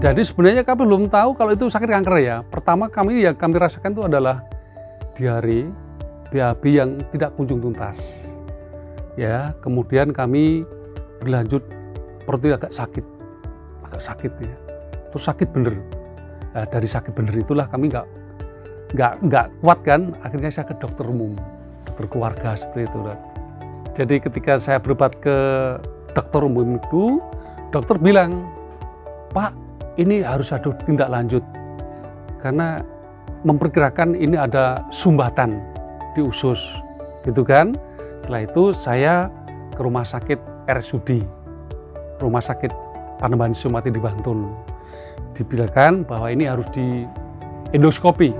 Jadi sebenarnya kami belum tahu kalau itu sakit kanker ya. Pertama yang kami rasakan itu adalah diare, BAB yang tidak kunjung tuntas. Ya, kemudian kami berlanjut perut agak sakit ya. Terus sakit bener. Nah, dari sakit bener itulah kami nggak kuat kan. Akhirnya saya ke dokter umum, dokter keluarga seperti itu. Jadi ketika saya berobat ke dokter umum itu, dokter bilang, Pak, ini harus ada tindak lanjut karena memperkirakan ini ada sumbatan di usus, gitu kan. Setelah itu saya ke rumah sakit RSUD, rumah sakit Panembahan Suciomati di Bantul. Dibilangkan bahwa ini harus di endoskopi.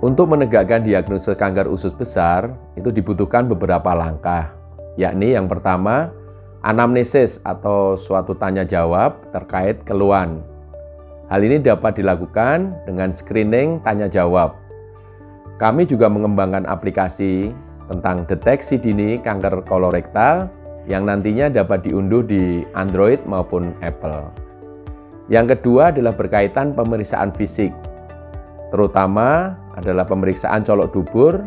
Untuk menegakkan diagnosis kanker usus besar, itu dibutuhkan beberapa langkah, yakni yang pertama, anamnesis atau suatu tanya jawab terkait keluhan. Hal ini dapat dilakukan dengan screening tanya jawab. Kami juga mengembangkan aplikasi tentang deteksi dini kanker kolorektal yang nantinya dapat diunduh di Android maupun Apple. Yang kedua adalah berkaitan pemeriksaan fisik, terutama adalah pemeriksaan colok dubur,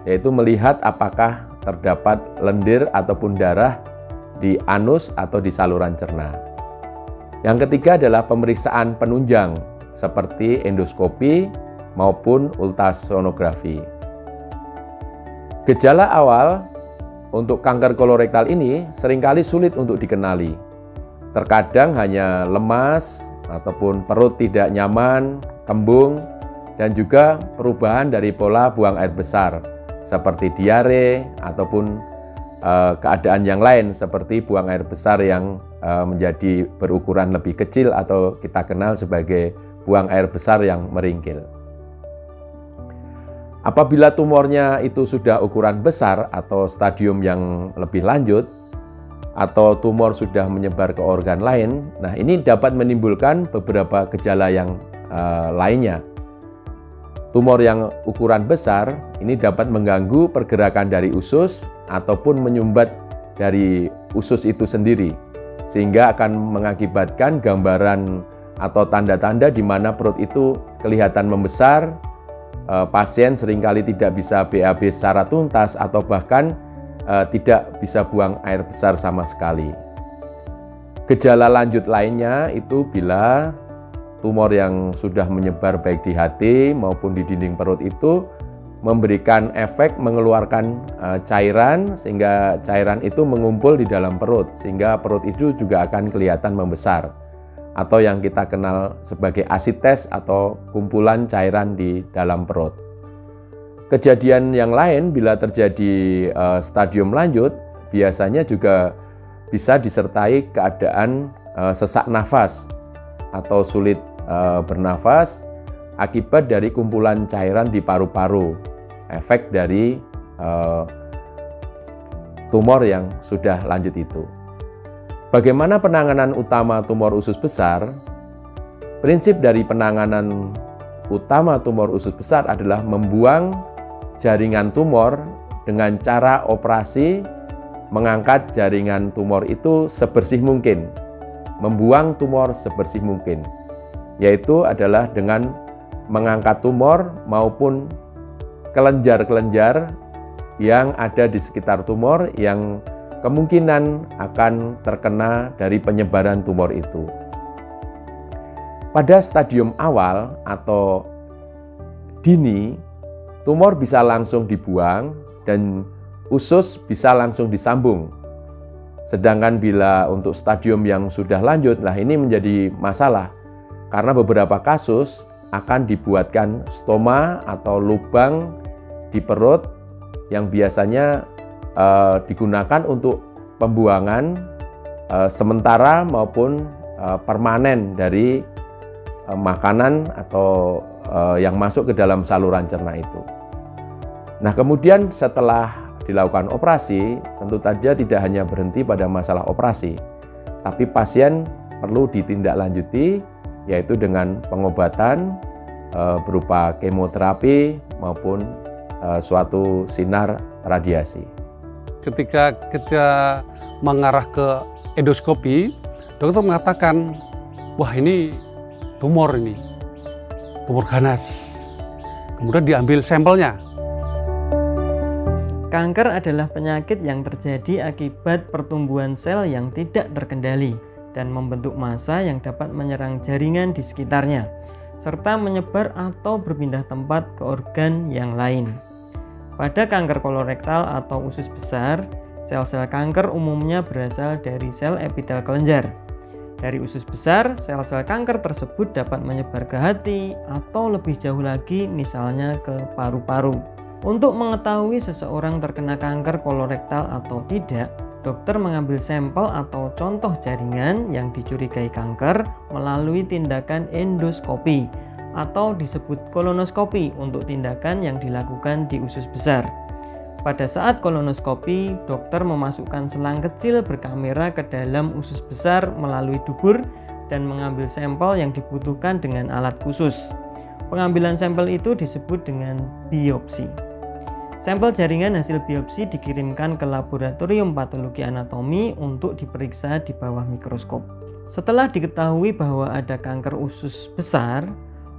yaitu melihat apakah terdapat lendir ataupun darah di anus atau di saluran cerna. Yang ketiga adalah pemeriksaan penunjang seperti endoskopi maupun ultrasonografi. Gejala awal untuk kanker kolorektal ini seringkali sulit untuk dikenali. Terkadang hanya lemas ataupun perut tidak nyaman, kembung, dan juga perubahan dari pola buang air besar seperti diare ataupun keadaan yang lain seperti buang air besar yang menjadi berukuran lebih kecil atau kita kenal sebagai buang air besar yang meringkil. Apabila tumornya itu sudah ukuran besar atau stadium yang lebih lanjut atau tumor sudah menyebar ke organ lain, nah ini dapat menimbulkan beberapa gejala yang lainnya. Tumor yang ukuran besar ini dapat mengganggu pergerakan dari usus ataupun menyumbat dari usus itu sendiri, sehingga akan mengakibatkan gambaran atau tanda-tanda di mana perut itu kelihatan membesar, pasien seringkali tidak bisa BAB secara tuntas atau bahkan tidak bisa buang air besar sama sekali. Gejala lanjut lainnya itu bila tumor yang sudah menyebar baik di hati maupun di dinding perut itu memberikan efek mengeluarkan cairan sehingga cairan itu mengumpul di dalam perut sehingga perut itu juga akan kelihatan membesar atau yang kita kenal sebagai asites atau kumpulan cairan di dalam perut. Kejadian yang lain bila terjadi stadium lanjut biasanya juga bisa disertai keadaan sesak nafas atau sulit bernafas akibat dari kumpulan cairan di paru-paru, efek dari tumor yang sudah lanjut itu. Bagaimana penanganan utama tumor usus besar? Prinsip dari penanganan utama tumor usus besar adalah membuang jaringan tumor dengan cara operasi mengangkat jaringan tumor itu sebersih mungkin. Membuang tumor sebersih mungkin, yaitu adalah dengan mengangkat tumor maupun kelenjar-kelenjar yang ada di sekitar tumor yang kemungkinan akan terkena dari penyebaran tumor itu. Pada stadium awal atau dini, tumor bisa langsung dibuang dan usus bisa langsung disambung. Sedangkan bila untuk stadium yang sudah lanjut, nah ini menjadi masalah karena beberapa kasus akan dibuatkan stoma atau lubang di perut yang biasanya digunakan untuk pembuangan sementara maupun permanen dari makanan atau yang masuk ke dalam saluran cerna itu. Nah, kemudian setelah dilakukan operasi, tentu saja tidak hanya berhenti pada masalah operasi, tapi pasien perlu ditindaklanjuti, yaitu dengan pengobatan berupa kemoterapi maupun suatu sinar radiasi. Ketika kita mengarah ke endoskopi, dokter mengatakan, wah ini tumor ganas. Kemudian diambil sampelnya. Kanker adalah penyakit yang terjadi akibat pertumbuhan sel yang tidak terkendali dan membentuk massa yang dapat menyerang jaringan di sekitarnya, serta menyebar atau berpindah tempat ke organ yang lain. Pada kanker kolorektal atau usus besar, sel-sel kanker umumnya berasal dari sel epitel kelenjar. Dari usus besar, sel-sel kanker tersebut dapat menyebar ke hati atau lebih jauh lagi misalnya ke paru-paru. Untuk mengetahui seseorang terkena kanker kolorektal atau tidak, dokter mengambil sampel atau contoh jaringan yang dicurigai kanker melalui tindakan endoskopi atau disebut kolonoskopi untuk tindakan yang dilakukan di usus besar. Pada saat kolonoskopi, dokter memasukkan selang kecil berkamera ke dalam usus besar melalui dubur dan mengambil sampel yang dibutuhkan dengan alat khusus. Pengambilan sampel itu disebut dengan biopsi. Sampel jaringan hasil biopsi dikirimkan ke laboratorium patologi anatomi untuk diperiksa di bawah mikroskop. Setelah diketahui bahwa ada kanker usus besar,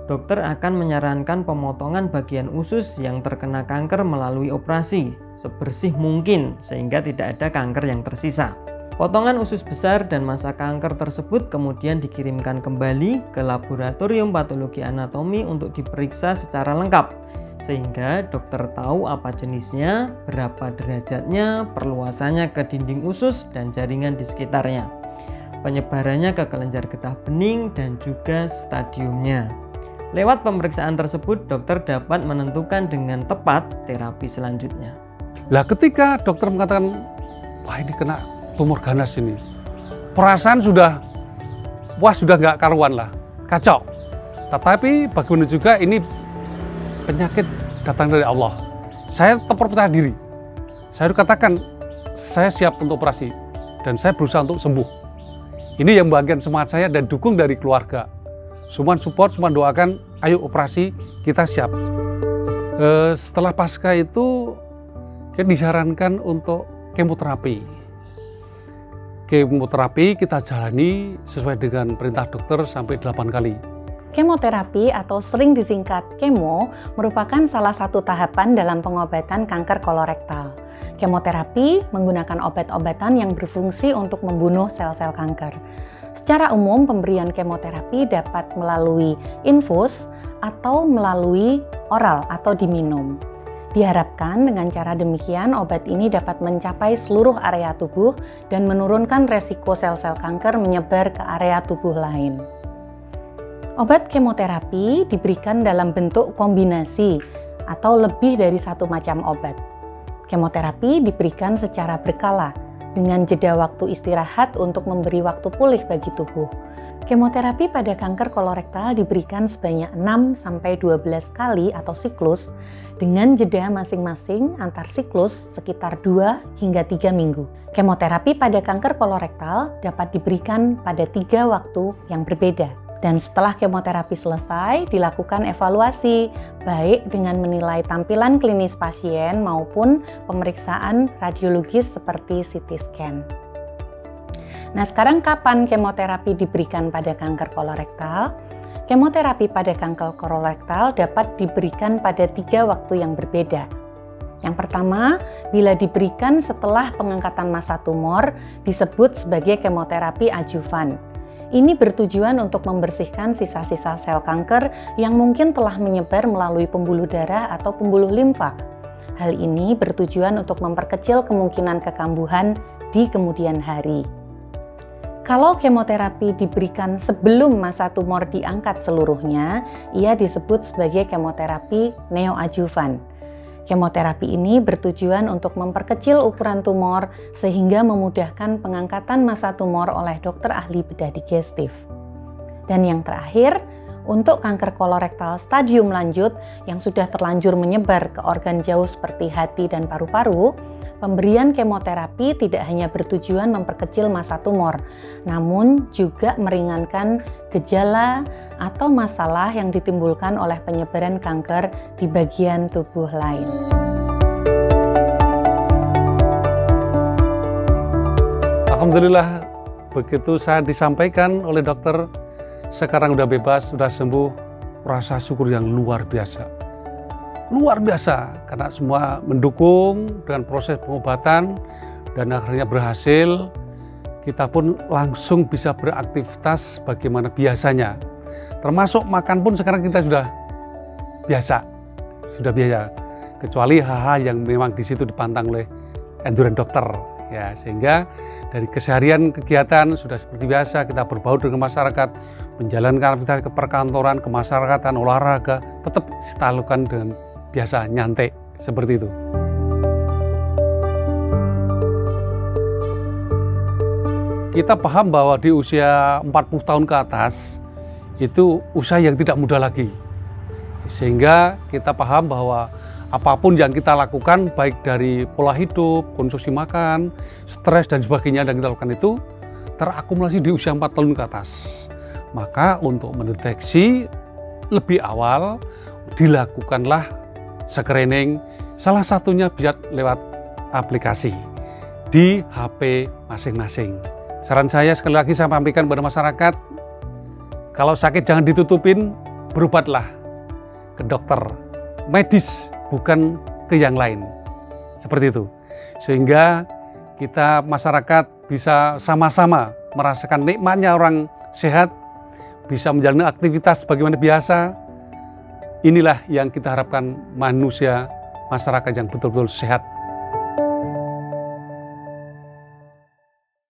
dokter akan menyarankan pemotongan bagian usus yang terkena kanker melalui operasi sebersih mungkin sehingga tidak ada kanker yang tersisa. Potongan usus besar dan massa kanker tersebut kemudian dikirimkan kembali ke laboratorium patologi anatomi untuk diperiksa secara lengkap sehingga dokter tahu apa jenisnya, berapa derajatnya, perluasannya ke dinding usus dan jaringan di sekitarnya, penyebarannya ke kelenjar getah bening dan juga stadiumnya. Lewat pemeriksaan tersebut, dokter dapat menentukan dengan tepat terapi selanjutnya. Lah ketika dokter mengatakan, wah ini kena tumor ganas ini, perasaan sudah nggak karuan lah, kacau. Tetapi bagaimana juga ini penyakit datang dari Allah. Saya tetap percaya diri. Saya katakan, saya siap untuk operasi dan saya berusaha untuk sembuh. Ini yang bagian semangat saya dan dukung dari keluarga. Semua support, semua doakan, ayo operasi, kita siap. Setelah pasca itu, kita disarankan untuk kemoterapi. Kemoterapi kita jalani sesuai dengan perintah dokter sampai 8 kali. Kemoterapi atau sering disingkat kemo merupakan salah satu tahapan dalam pengobatan kanker kolorektal. Kemoterapi menggunakan obat-obatan yang berfungsi untuk membunuh sel-sel kanker. Secara umum, pemberian kemoterapi dapat melalui infus atau melalui oral atau diminum. Diharapkan dengan cara demikian, obat ini dapat mencapai seluruh area tubuh dan menurunkan resiko sel-sel kanker menyebar ke area tubuh lain. Obat kemoterapi diberikan dalam bentuk kombinasi atau lebih dari satu macam obat. Kemoterapi diberikan secara berkala, dengan jeda waktu istirahat untuk memberi waktu pulih bagi tubuh. Kemoterapi pada kanker kolorektal diberikan sebanyak 6-12 kali atau siklus dengan jeda masing-masing antar siklus sekitar 2 hingga 3 minggu. Kemoterapi pada kanker kolorektal dapat diberikan pada 3 waktu yang berbeda. Dan setelah kemoterapi selesai, dilakukan evaluasi, baik dengan menilai tampilan klinis pasien maupun pemeriksaan radiologis seperti CT scan. Nah, sekarang kapan kemoterapi diberikan pada kanker kolorektal? Kemoterapi pada kanker kolorektal dapat diberikan pada 3 waktu yang berbeda. Yang pertama, bila diberikan setelah pengangkatan massa tumor, disebut sebagai kemoterapi adjuvan. Ini bertujuan untuk membersihkan sisa-sisa sel kanker yang mungkin telah menyebar melalui pembuluh darah atau pembuluh limfa. Hal ini bertujuan untuk memperkecil kemungkinan kekambuhan di kemudian hari. Kalau kemoterapi diberikan sebelum massa tumor diangkat seluruhnya, ia disebut sebagai kemoterapi neoadjuvan. Kemoterapi ini bertujuan untuk memperkecil ukuran tumor sehingga memudahkan pengangkatan massa tumor oleh dokter ahli bedah digestif. Dan yang terakhir, untuk kanker kolorektal stadium lanjut yang sudah terlanjur menyebar ke organ jauh seperti hati dan paru-paru, pemberian kemoterapi tidak hanya bertujuan memperkecil massa tumor, namun juga meringankan gejala atau masalah yang ditimbulkan oleh penyebaran kanker di bagian tubuh lain. Alhamdulillah, begitu saya disampaikan oleh dokter, sekarang udah bebas, sudah sembuh, rasa syukur yang luar biasa. Luar biasa, karena semua mendukung dengan proses pengobatan, dan akhirnya berhasil. Kita pun langsung bisa beraktivitas bagaimana biasanya. Termasuk makan pun sekarang kita sudah biasa. Kecuali hal-hal yang memang di situ dipantang oleh endurance dokter. Ya, sehingga dari keseharian kegiatan sudah seperti biasa, kita berbaur dengan masyarakat, menjalankan aktivitas ke perkantoran, kemasyarakatan, olahraga, tetap kita lakukan dengan biasa, nyantai, seperti itu. Kita paham bahwa di usia 40 tahun ke atas, itu usia yang tidak mudah lagi. Sehingga kita paham bahwa apapun yang kita lakukan, baik dari pola hidup, konsumsi makan, stres dan sebagainya yang kita lakukan itu terakumulasi di usia 4 tahun ke atas. Maka untuk mendeteksi lebih awal, dilakukanlah screening, salah satunya bisa lewat aplikasi di HP masing-masing. Saran saya sekali lagi saya sampaikan kepada masyarakat, kalau sakit jangan ditutupin, berobatlah ke dokter medis, bukan ke yang lain, seperti itu. Sehingga kita masyarakat bisa sama-sama merasakan nikmatnya orang sehat, bisa menjalani aktivitas bagaimana biasa. Inilah yang kita harapkan manusia, masyarakat yang betul-betul sehat